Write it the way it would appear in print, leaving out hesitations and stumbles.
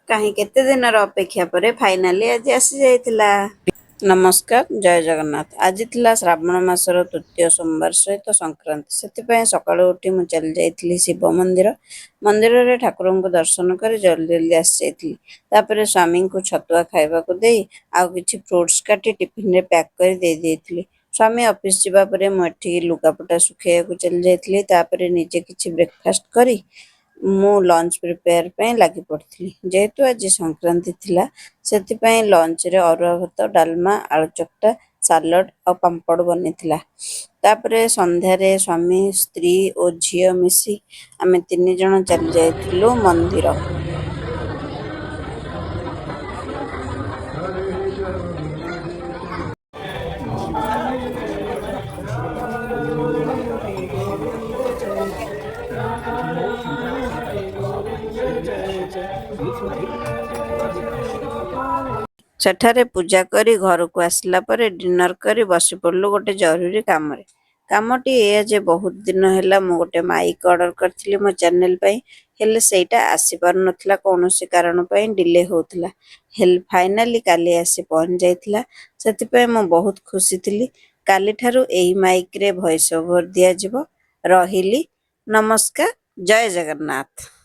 କାହିଁ କେତେ ଦିନର ଅପେକ୍ଷା ପରେ ଫାଇନାଲି ଆଜି ଆସିଯାଇଥିଲା। ନମସ୍କାର, ଜୟ ଜଗନ୍ନାଥ। ଆଜି ଥିଲା ଶ୍ରାବଣ ମାସର ତୃତୀୟ ସୋମବାର ସହିତ ସଂକ୍ରାନ୍ତି। ସେଥିପାଇଁ ସକାଳୁ ଉଠି ମୁଁ ଚାଲି ଯାଇଥିଲି ଶିବ ମନ୍ଦିର। ମନ୍ଦିରରେ ଠାକୁରଙ୍କୁ ଦର୍ଶନ କରି ଜଲ୍ଦି ଜଲ୍ଦି ଆସିଯାଇଥିଲି। ତାପରେ ସ୍ୱାମୀଙ୍କୁ ଛତୁଆ ଖାଇବାକୁ ଦେଇ ଆଉ କିଛି ଫ୍ରୁଟ୍ସ କାଟି ଟିଫିନରେ ପ୍ୟାକ୍ କରି ଦେଇଥିଲି। ସ୍ୱାମୀ ଅଫିସ୍ ଯିବା ପରେ ମୁଁ ଏଠିକି ଲୁଗାପଟା ଶୁଖେଇବାକୁ ଚାଲି ଯାଇଥିଲି। ତାପରେ ନିଜେ କିଛି ବ୍ରେକଫାଷ୍ଟ କରି ମୁଁ ଲଞ୍ଚ ପ୍ରିପେୟାର ପାଇଁ ଲାଗି ପଡ଼ିଥିଲି। ଯେହେତୁ ଆଜି ସଂକ୍ରାନ୍ତି ଥିଲା, ସେଥିପାଇଁ ଲଞ୍ଚରେ ଅରୁଆ ଭାତ, ଡାଲମା, ଆଳୁ ଚକଟା, ସାଲଡ୍ ଆଉ ପାମ୍ପଡ଼ ବନିଥିଲା। ତାପରେ ସନ୍ଧ୍ୟାରେ ସ୍ୱାମୀ, ସ୍ତ୍ରୀ ଓ ଝିଅ ମିଶି ଆମେ 3 ଜଣ ଚାଲି ଯାଇଥିଲୁ ମନ୍ଦିର। ସେଠାରେ ପୂଜା କରି ଘରକୁ ଆସିଲା ପରେ ଡିନର କରି ବସି ପଡ଼ିଲୁ ଗୋଟେ ଜରୁରୀ କାମରେ। କାମଟି ଏଇଆ ଯେ ବହୁତ ଦିନ ହେଲା ମୁଁ ଗୋଟେ ମାଇକ୍ ଅର୍ଡର କରିଥିଲି ମୋ ଚ୍ୟାନେଲ ପାଇଁ, ହେଲେ ସେଇଟା ଆସିପାରୁନଥିଲା, କୌଣସି କାରଣ ପାଇଁ ଡିଲେ ହେଉଥିଲା। ହେଲେ ଫାଇନାଲି କାଲି ଆସି ପହଞ୍ଚି ଯାଇଥିଲା। ସେଥିପାଇଁ ମୁଁ ବହୁତ ଖୁସି ଥିଲି। କାଲିଠାରୁ ଏଇ ମାଇକ୍ରେ ଭଏସ୍ ଓଭର ଦିଆଯିବ। ରହିଲି, ନମସ୍କାର, ଜୟ ଜଗନ୍ନାଥ।